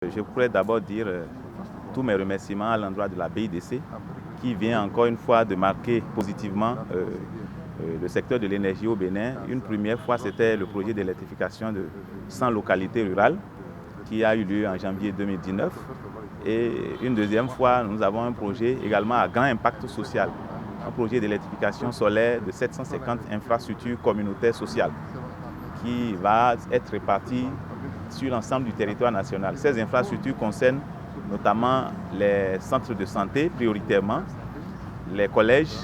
Je pourrais d'abord dire tous mes remerciements à l'endroit de la BIDC qui vient encore une fois de marquer positivement le secteur de l'énergie au Bénin. Une première fois, c'était le projet d'électrification de 100 localités rurales qui a eu lieu en janvier 2019. Et une deuxième fois, nous avons un projet également à grand impact social, un projet d'électrification solaire de 750 infrastructures communautaires sociales qui va être réparti sur l'ensemble du territoire national. Ces infrastructures concernent notamment les centres de santé prioritairement, les collèges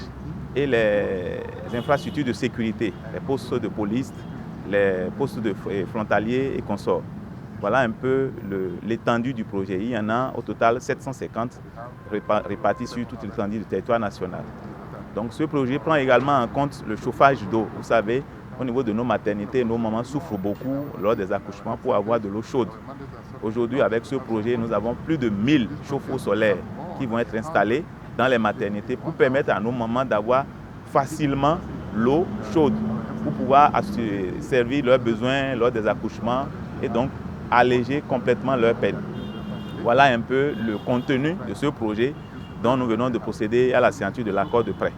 et les infrastructures de sécurité, les postes de police, les postes de frontaliers et consorts. Voilà un peu l'étendue du projet. Il y en a au total 750 répartis sur toute l'étendue du territoire national. Donc ce projet prend également en compte le chauffage d'eau. Vous savez, au niveau de nos maternités, nos mamans souffrent beaucoup lors des accouchements pour avoir de l'eau chaude. Aujourd'hui, avec ce projet, nous avons plus de 1000 chauffe-eau solaires qui vont être installés dans les maternités pour permettre à nos mamans d'avoir facilement l'eau chaude pour pouvoir servir leurs besoins lors des accouchements et donc alléger complètement leur peine. Voilà un peu le contenu de ce projet dont nous venons de procéder à la signature de l'accord de prêt.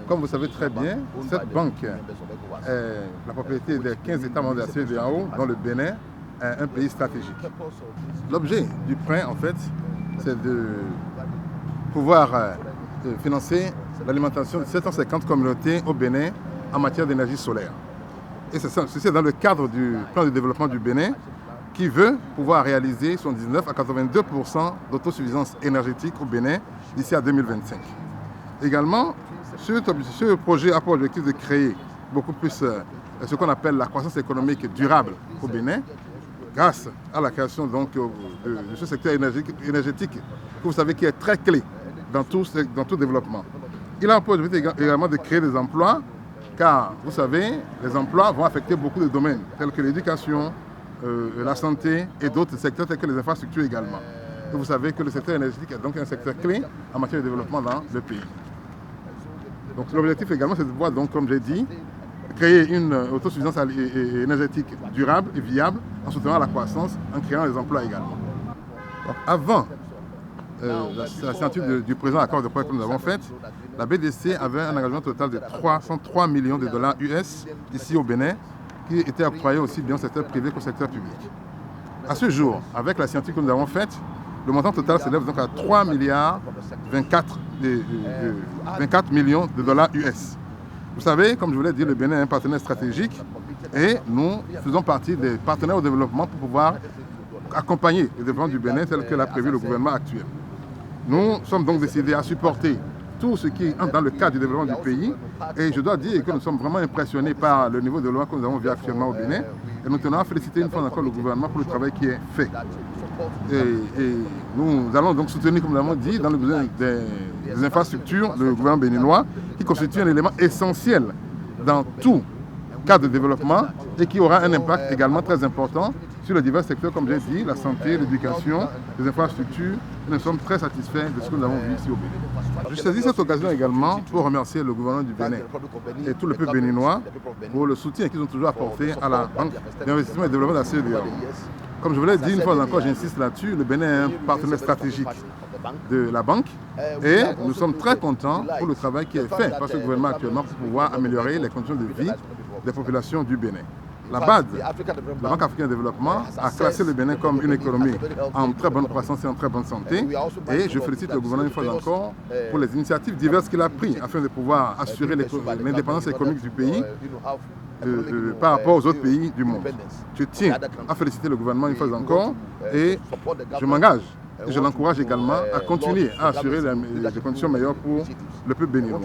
Comme vous savez très bien, cette banque est la propriété des 15 États membres de la CEDEAO, dont le Bénin est un pays stratégique. L'objet du prêt, en fait, c'est de pouvoir financer l'alimentation de 750 communautés au Bénin en matière d'énergie solaire. Et ceci est dans le cadre du plan de développement du Bénin qui veut pouvoir réaliser 79 à 82% d'autosuffisance énergétique au Bénin d'ici à 2025. Également, ce projet a pour objectif de créer beaucoup plus ce qu'on appelle la croissance économique durable au Bénin, grâce à la création donc, de ce secteur énergétique que vous savez qui est très clé dans tout développement. Il a pour objectif également de créer des emplois, car vous savez, les emplois vont affecter beaucoup de domaines, tels que l'éducation, la santé et d'autres secteurs tels que les infrastructures également. Et vous savez que le secteur énergétique est donc un secteur clé en matière de développement dans le pays. Donc l'objectif également, c'est de pouvoir, donc, comme j'ai dit, créer une autosuffisance énergétique durable et viable en soutenant la croissance, en créant des emplois également. Donc, avant la signature du présent accord de prêt que nous avons fait, la BDC avait un engagement total de 303 millions de dollars US ici au Bénin, qui était octroyé aussi bien au secteur privé qu'au secteur public. À ce jour, avec la signature que nous avons faite, le montant total s'élève donc à 3 milliards 24 millions de dollars US. Vous savez, comme je vous l'ai dit, le Bénin est un partenaire stratégique et nous faisons partie des partenaires au développement pour pouvoir accompagner le développement du Bénin tel que l'a prévu le gouvernement actuel. Nous sommes donc décidés à supporter tout ce qui entre dans le cadre du développement du pays. Et je dois dire que nous sommes vraiment impressionnés par le niveau de développement que nous avons vu actuellement au Bénin. Et nous tenons à féliciter une fois encore le gouvernement pour le travail qui est fait. Et nous allons donc soutenir, comme nous l'avons dit, dans le besoin des infrastructures, le gouvernement béninois, qui constitue un élément essentiel dans tout cadre de développement et qui aura un impact également très important sur les divers secteurs, comme j'ai dit, la santé, l'éducation, les infrastructures. Nous sommes très satisfaits de ce que nous avons vu ici au Bénin. Je saisis cette occasion également pour remercier le gouvernement du Bénin et tout le peuple béninois pour le soutien qu'ils ont toujours apporté à la Banque d'investissement et de développement de la CEDEAO. Comme je vous l'ai dit une fois encore, j'insiste là-dessus, le Bénin est un partenaire stratégique de la banque et nous sommes très contents pour le travail qui est fait par ce gouvernement actuellement pour pouvoir améliorer les conditions de vie des populations du Bénin. La BAD, la Banque africaine de développement, a classé le Bénin comme une économie en très bonne croissance et en très bonne santé. Et je félicite le gouvernement une fois encore pour les initiatives diverses qu'il a prises afin de pouvoir assurer l'indépendance économique du pays par rapport aux autres pays du monde. Je tiens à féliciter le gouvernement une fois encore et je m'engage et je l'encourage également à continuer à assurer des conditions meilleures pour le peuple béninois.